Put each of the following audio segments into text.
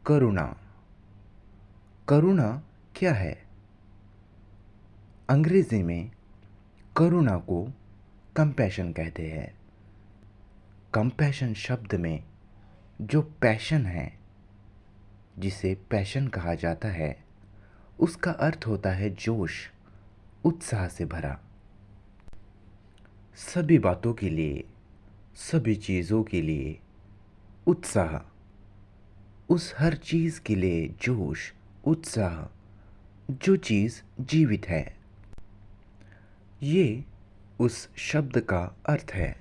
करुणा। करुणा क्या है? अंग्रेजी में करुणा को कंपैशन कहते हैं। कंपैशन शब्द में जो पैशन है, जिसे पैशन कहा जाता है, उसका अर्थ होता है जोश, उत्साह से भरा। सभी बातों के लिए, सभी चीज़ों के लिए उत्साह, उस हर चीज़ के लिए जोश, उत्साह, जो चीज़ जीवित है। ये उस शब्द का अर्थ है।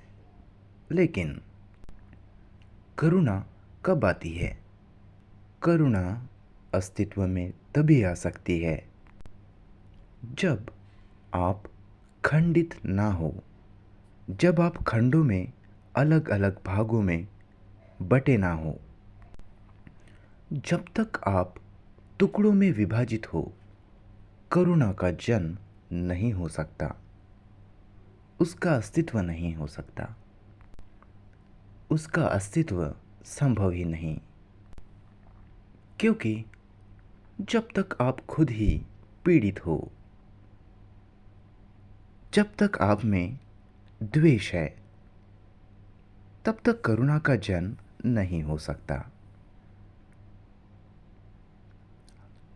लेकिन करुणा कब आती है? करुणा अस्तित्व में तभी आ सकती है जब आप खंडित ना हो, जब आप खंडों में, अलग अलग भागों में बटे ना हो। जब तक आप टुकड़ों में विभाजित हो, करुणा का जन्म नहीं हो सकता, उसका अस्तित्व नहीं हो सकता, उसका अस्तित्व संभव ही नहीं। क्योंकि जब तक आप खुद ही पीड़ित हो, जब तक आप में द्वेष है, तब तक करुणा का जन्म नहीं हो सकता।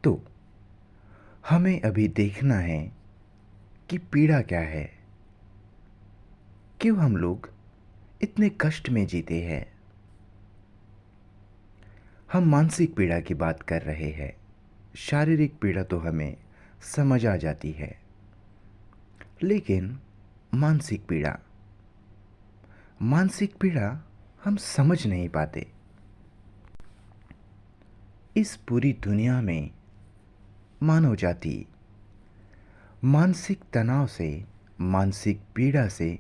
तो हमें अभी देखना है कि पीड़ा क्या है, क्यों हम लोग इतने कष्ट में जीते हैं। हम मानसिक पीड़ा की बात कर रहे हैं। शारीरिक पीड़ा तो हमें समझ आ जाती है, लेकिन मानसिक पीड़ा, मानसिक पीड़ा हम समझ नहीं पाते। इस पूरी दुनिया में मानव जाति मानसिक तनाव से, मानसिक पीड़ा से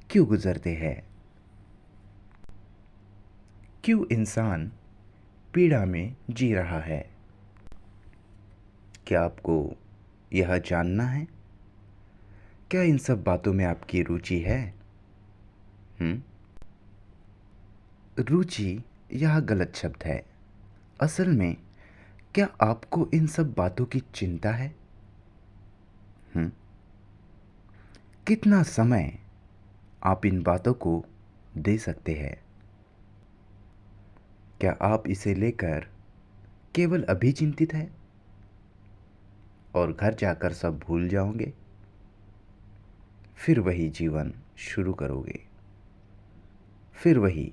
क्यों गुजरते हैं? क्यों इंसान पीड़ा में जी रहा है? क्या आपको यह जानना है? क्या इन सब बातों में आपकी रुचि है? रुचि यह गलत शब्द है। असल में क्या आपको इन सब बातों की चिंता है? कितना समय आप इन बातों को दे सकते हैं? क्या आप इसे लेकर केवल अभी चिंतित हैं और घर जाकर सब भूल जाओगे? फिर वही जीवन शुरू करोगे, फिर वही,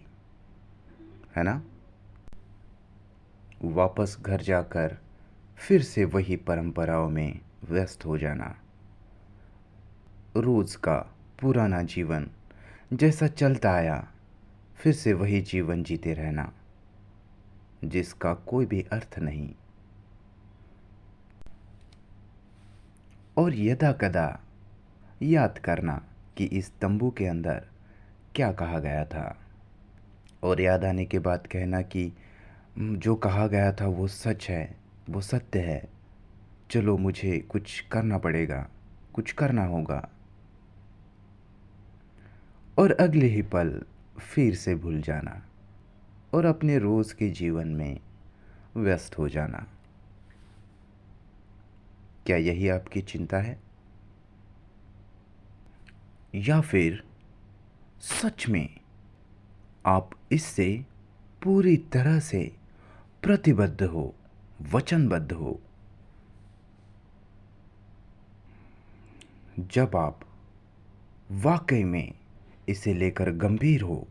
है ना? वापस घर जाकर फिर से वही परंपराओं में व्यस्त हो जाना। रोज का पुराना जीवन जैसा चलता आया, फिर से वही जीवन जीते रहना, जिसका कोई भी अर्थ नहीं। और यदा कदा याद करना कि इस तंबू के अंदर क्या कहा गया था, और याद आने के बाद कहना कि जो कहा गया था वो सच है, वो सत्य है। चलो मुझे कुछ करना पड़ेगा, कुछ करना होगा। और अगले ही पल फिर से भूल जाना और अपने रोज के जीवन में व्यस्त हो जाना। क्या यही आपकी चिंता है? या फिर सच में आप इससे पूरी तरह से प्रतिबद्ध हो, वचनबद्ध हो? जब आप वाकई में इसे लेकर गंभीर हो,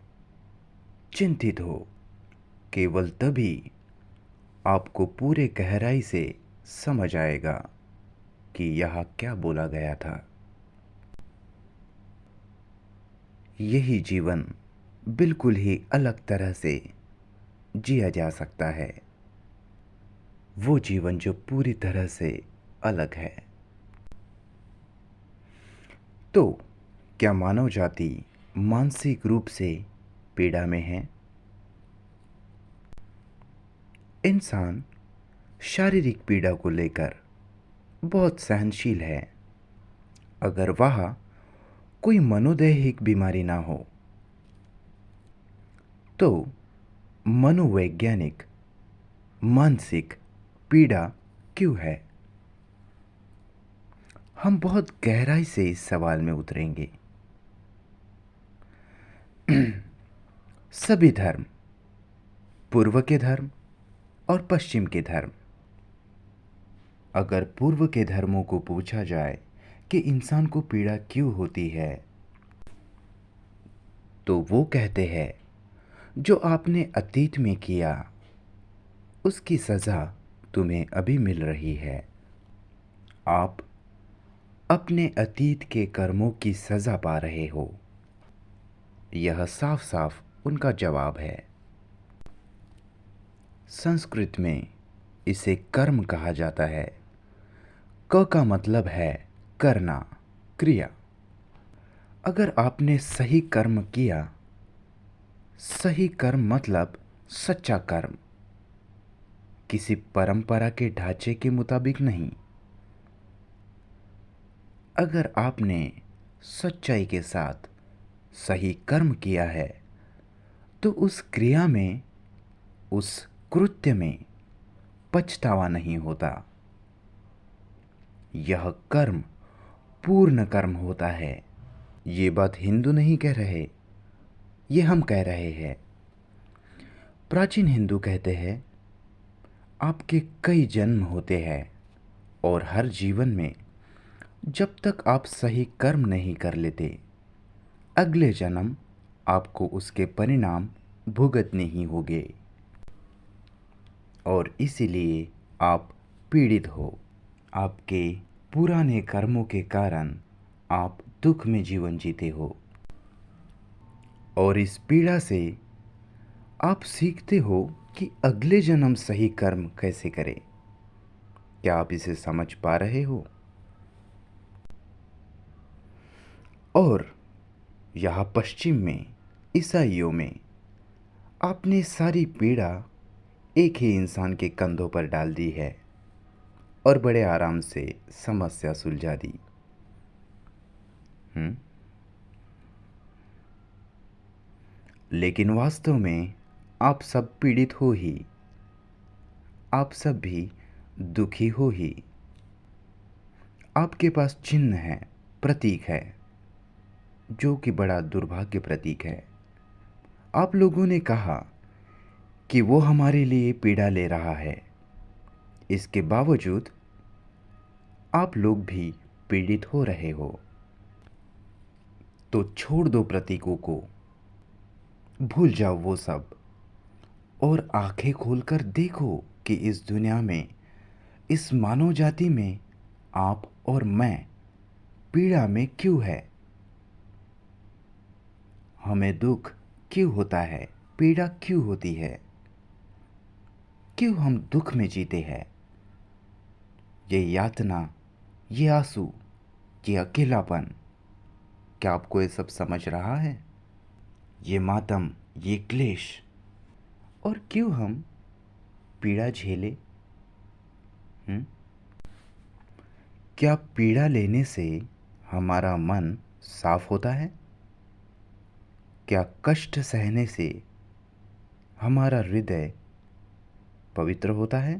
चिंतित हो, केवल तभी आपको पूरे गहराई से समझ आएगा कि यह क्या बोला गया था। यही जीवन बिल्कुल ही अलग तरह से जिया जा सकता है, वो जीवन जो पूरी तरह से अलग है। तो क्या मानव जाति मानसिक रूप से पीड़ा में है? इंसान शारीरिक पीड़ा को लेकर बहुत सहनशील है, अगर वह कोई मनोदैहिक बीमारी ना हो। तो मनोवैज्ञानिक मानसिक पीड़ा क्यों है? हम बहुत गहराई से इस सवाल में उतरेंगे। सभी धर्म, पूर्व के धर्म और पश्चिम के धर्म, अगर पूर्व के धर्मों को पूछा जाए कि इंसान को पीड़ा क्यों होती है, तो वो कहते हैं जो आपने अतीत में किया उसकी सज़ा तुम्हें अभी मिल रही है। आप अपने अतीत के कर्मों की सज़ा पा रहे हो। यह साफ साफ उनका जवाब है। संस्कृत में इसे कर्म कहा जाता है। क का मतलब है करना, क्रिया। अगर आपने सही कर्म किया, सही कर्म मतलब सच्चा कर्म, किसी परंपरा के ढांचे के मुताबिक नहीं। अगर आपने सच्चाई के साथ सही कर्म किया है तो उस क्रिया में, उस कृत्य में पछतावा नहीं होता। यह कर्म पूर्ण कर्म होता है। ये बात हिंदू नहीं कह रहे, ये हम कह रहे हैं। प्राचीन हिंदू कहते हैं आपके कई जन्म होते हैं और हर जीवन में जब तक आप सही कर्म नहीं कर लेते, अगले जन्म आपको उसके परिणाम भुगतने ही होंगे और इसीलिए आप पीड़ित हो। आपके पुराने कर्मों के कारण आप दुख में जीवन जीते हो और इस पीड़ा से आप सीखते हो कि अगले जन्म सही कर्म कैसे करें। क्या आप इसे समझ पा रहे हो? और यहाँ पश्चिम में, ईसाइयों में, आपने सारी पीड़ा एक ही इंसान के कंधों पर डाल दी है और बड़े आराम से समस्या सुलझा दी। लेकिन वास्तव में आप सब पीड़ित हो ही, आप सब भी दुखी हो ही। आपके पास चिन्ह है, प्रतीक है, जो कि बड़ा दुर्भाग्य प्रतीक है। आप लोगों ने कहा कि वो हमारे लिए पीड़ा ले रहा है, इसके बावजूद आप लोग भी पीड़ित हो रहे हो। तो छोड़ दो प्रतीकों को, भूल जाओ वो सब और आंखें खोलकर देखो कि इस दुनिया में, इस मानव जाति में आप और मैं पीड़ा में क्यों है। हमें दुख क्यों होता है, पीड़ा क्यों होती है, क्यों हम दुख में जीते हैं। ये यातना, ये आंसू, ये अकेलापन, क्या आपको ये सब समझ रहा है? ये मातम, ये क्लेश, और क्यों हम पीड़ा झेले? क्या पीड़ा लेने से हमारा मन साफ होता है? क्या कष्ट सहने से हमारा हृदय पवित्र होता है?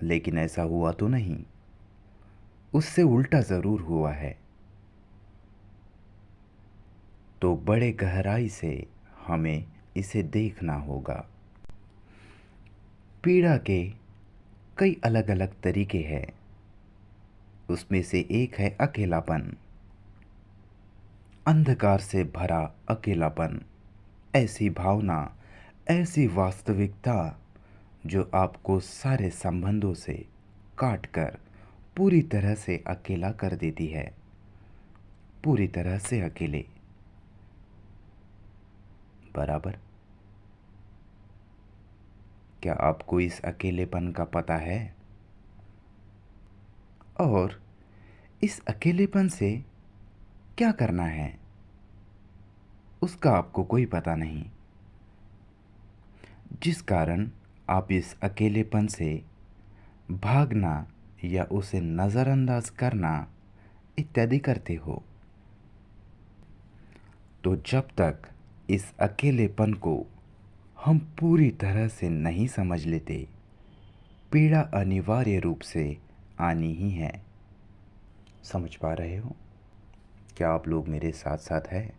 लेकिन ऐसा हुआ तो नहीं, उससे उल्टा ज़रूर हुआ है। तो बड़े गहराई से हमें इसे देखना होगा। पीड़ा के कई अलग अलग तरीके हैं। उसमें से एक है अकेलापन, अंधकार से भरा अकेलापन। ऐसी भावना, ऐसी वास्तविकता जो आपको सारे संबंधों से काट कर पूरी तरह से अकेला कर देती है, पूरी तरह से अकेले। बराबर? क्या आपको इस अकेलेपन का पता है? और इस अकेलेपन से क्या करना है, उसका आपको कोई पता नहीं, जिस कारण आप इस अकेलेपन से भागना या उसे नज़रअंदाज करना इत्यादि करते हो। तो जब तक इस अकेलेपन को हम पूरी तरह से नहीं समझ लेते, पीड़ा अनिवार्य रूप से आनी ही है। समझ पा रहे हो? क्या आप लोग मेरे साथ साथ हैं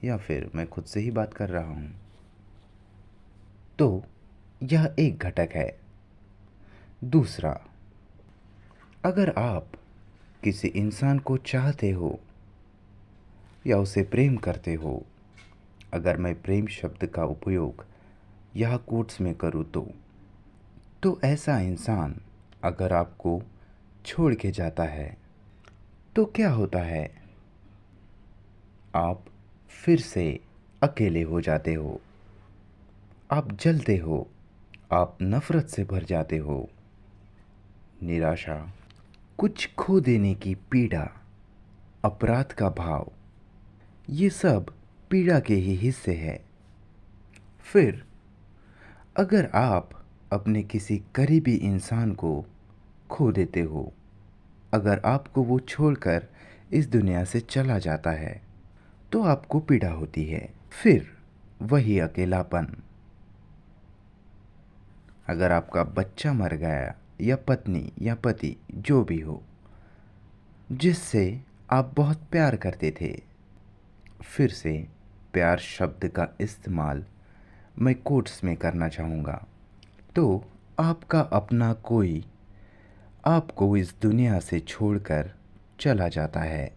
या फिर मैं खुद से ही बात कर रहा हूँ? तो यह एक घटक है। दूसरा, अगर आप किसी इंसान को चाहते हो या उसे प्रेम करते हो, अगर मैं प्रेम शब्द का उपयोग यहाँ कोट्स में करूँ तो ऐसा इंसान अगर आपको छोड़ के जाता है तो क्या होता है? आप फिर से अकेले हो जाते हो, आप जलते हो, आप नफ़रत से भर जाते हो। निराशा, कुछ खो देने की पीड़ा, अपराध का भाव, ये सब पीड़ा के ही हिस्से हैं। फिर अगर आप अपने किसी करीबी इंसान को खो देते हो, अगर आपको वो छोड़कर इस दुनिया से चला जाता है तो आपको पीड़ा होती है। फिर वही अकेलापन, अगर आपका बच्चा मर गया या पत्नी या पति जो भी हो जिससे आप बहुत प्यार करते थे, फिर से प्यार शब्द का इस्तेमाल मैं कोट्स में करना चाहूँगा। तो आपका अपना कोई आपको इस दुनिया से छोड़कर चला जाता है,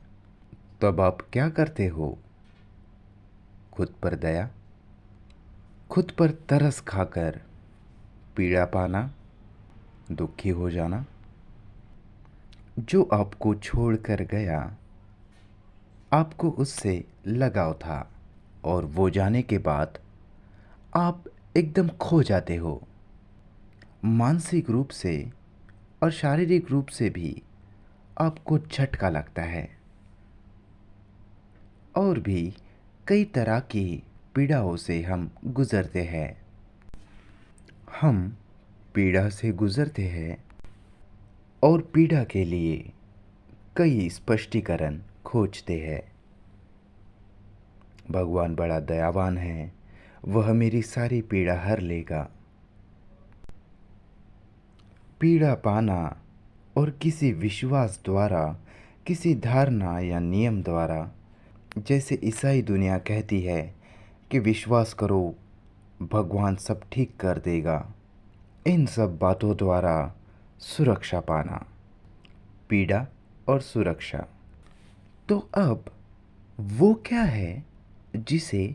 तब आप क्या करते हो? खुद पर दया, खुद पर तरस खाकर पीड़ा पाना, दुखी हो जाना। जो आपको छोड़कर गया, आपको उससे लगाव था और वो जाने के बाद आप एकदम खो जाते हो, मानसिक रूप से और शारीरिक रूप से भी आपको झटका लगता है। और भी कई तरह की पीड़ाओं से हम गुज़रते हैं। हम पीड़ा से गुज़रते हैं और पीड़ा के लिए कई स्पष्टीकरण खोजते हैं। भगवान बड़ा दयावान है, वह मेरी सारी पीड़ा हर लेगा। पीड़ा पाना और किसी विश्वास द्वारा, किसी धारणा या नियम द्वारा, जैसे ईसाई दुनिया कहती है कि विश्वास करो, भगवान सब ठीक कर देगा, इन सब बातों द्वारा सुरक्षा पाना, पीड़ा और सुरक्षा। तो अब वो क्या है जिसे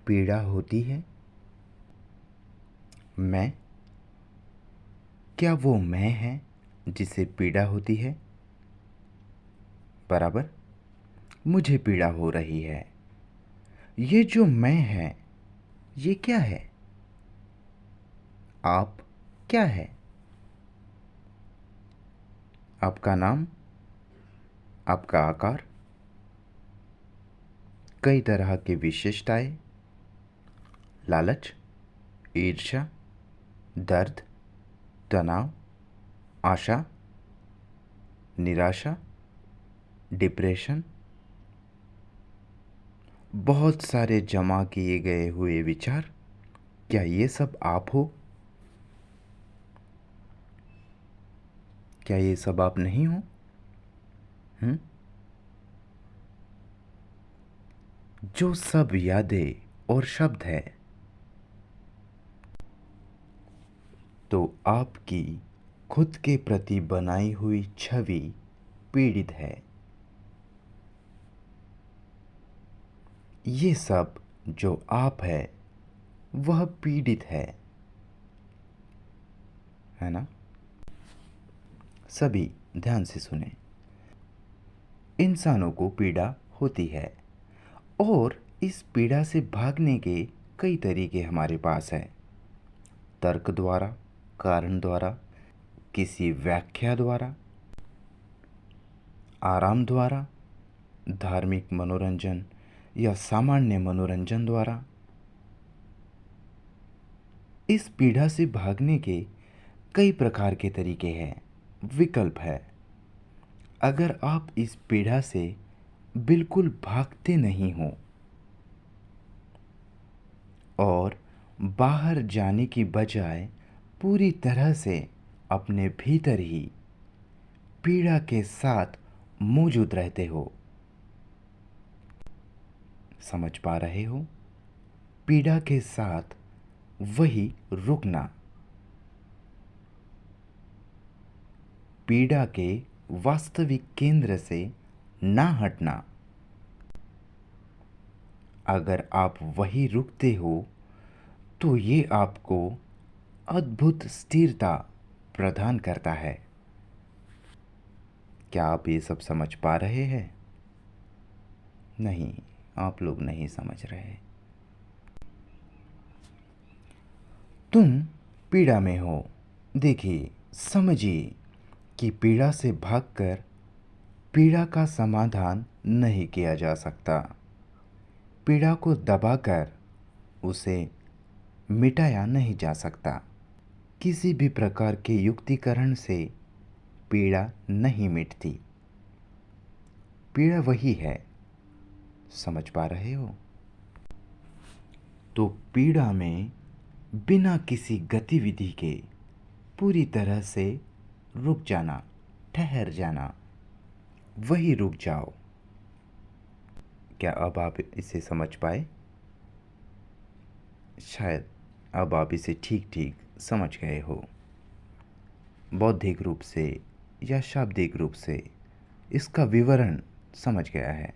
पीड़ा होती है? मैं, क्या वो मैं है जिसे पीड़ा होती है? बराबर, मुझे पीड़ा हो रही है। ये जो मैं है, ये क्या है? आप क्या है? आपका नाम, आपका आकार, कई तरह की विशेषताएं, लालच, ईर्ष्या, दर्द, तनाव, आशा, निराशा, डिप्रेशन, बहुत सारे जमा किए गए हुए विचार, क्या ये सब आप हो? क्या ये सब आप नहीं हो? जो सब यादें और शब्द है, तो आपकी खुद के प्रति बनाई हुई छवि पीड़ित है। ये सब जो आप है वह पीड़ित है ना? सभी ध्यान से सुने। इंसानों को पीड़ा होती है और इस पीड़ा से भागने के कई तरीके हमारे पास हैं। तर्क द्वारा, कारण द्वारा, किसी व्याख्या द्वारा, आराम द्वारा, धार्मिक मनोरंजन या सामान्य मनोरंजन द्वारा। इस पीड़ा से भागने के कई प्रकार के तरीके हैं, विकल्प है। अगर आप इस पीड़ा से बिल्कुल भागते नहीं हो और बाहर जाने की बजाय पूरी तरह से अपने भीतर ही पीड़ा के साथ मौजूद रहते हो। समझ पा रहे हो? पीड़ा के साथ वही रुकना, पीड़ा के वास्तविक केंद्र से ना हटना। अगर आप वही रुकते हो तो ये आपको अद्भुत स्थिरता प्रदान करता है। क्या आप ये सब समझ पा रहे हैं? नहीं, आप लोग नहीं समझ रहे। तुम पीड़ा में हो। देखिए, समझिए कि पीड़ा से भागकर पीड़ा का समाधान नहीं किया जा सकता। पीड़ा को दबाकर उसे मिटाया नहीं जा सकता। किसी भी प्रकार के युक्तिकरण से पीड़ा नहीं मिटती। पीड़ा वही है। समझ पा रहे हो? तो पीड़ा में बिना किसी गतिविधि के पूरी तरह से रुक जाना, ठहर जाना, वही रुक जाओ। क्या अब आप इसे समझ पाए? शायद अब आप इसे ठीक ठीक समझ गए हो। बौद्धिक रूप से या शाब्दिक रूप से इसका विवरण समझ गया है।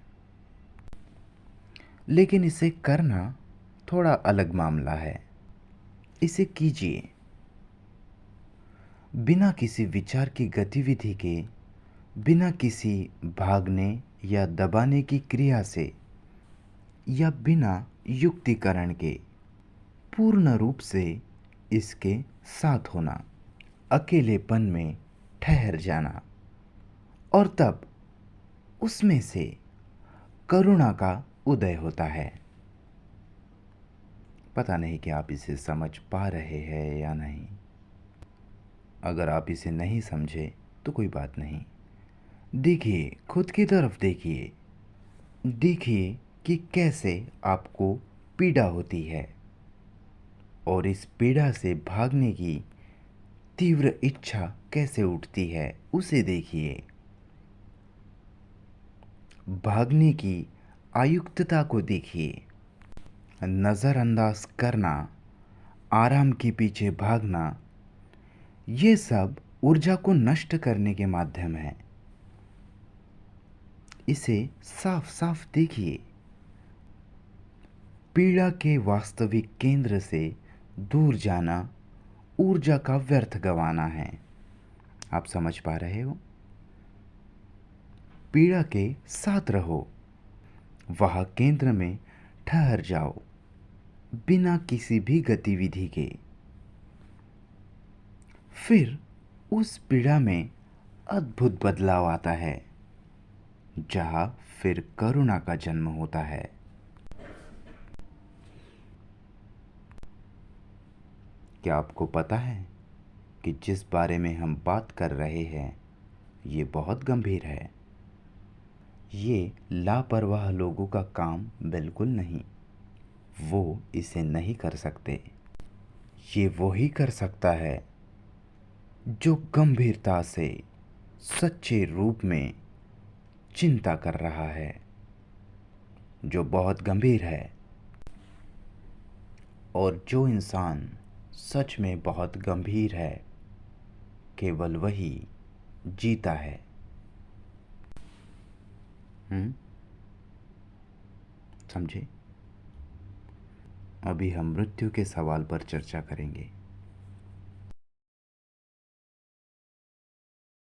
लेकिन इसे करना थोड़ा अलग मामला है। इसे कीजिए बिना किसी विचार की गतिविधि के, बिना किसी भागने या दबाने की क्रिया से, या बिना युक्तिकरण के पूर्ण रूप से इसके साथ होना, अकेलेपन में ठहर जाना, और तब उसमें से करुणा का उदय होता है। पता नहीं कि आप इसे समझ पा रहे हैं या नहीं। अगर आप इसे नहीं समझे तो कोई बात नहीं। देखिए, खुद की तरफ देखिए। देखिए कि कैसे आपको पीड़ा होती है, और इस पीड़ा से भागने की तीव्र इच्छा कैसे उठती है, उसे देखिए। भागने की आयुक्तता को देखिए। नज़रअंदाज करना, आराम के पीछे भागना, ये सब ऊर्जा को नष्ट करने के माध्यम है। इसे साफ साफ देखिए। पीड़ा के वास्तविक केंद्र से दूर जाना ऊर्जा का व्यर्थ गंवाना है। आप समझ पा रहे हो? पीड़ा के साथ रहो, वहां केंद्र में ठहर जाओ, बिना किसी भी गतिविधि के। फिर उस पीड़ा में अद्भुत बदलाव आता है, जहां फिर करुणा का जन्म होता है। क्या आपको पता है कि जिस बारे में हम बात कर रहे हैं ये बहुत गंभीर है। ये लापरवाह लोगों का काम बिल्कुल नहीं। वो इसे नहीं कर सकते। ये वही कर सकता है जो गंभीरता से, सच्चे रूप में चिंता कर रहा है, जो बहुत गंभीर है। और जो इंसान सच में बहुत गंभीर है, केवल वही जीता है। समझे? अभी हम मृत्यु के सवाल पर चर्चा करेंगे।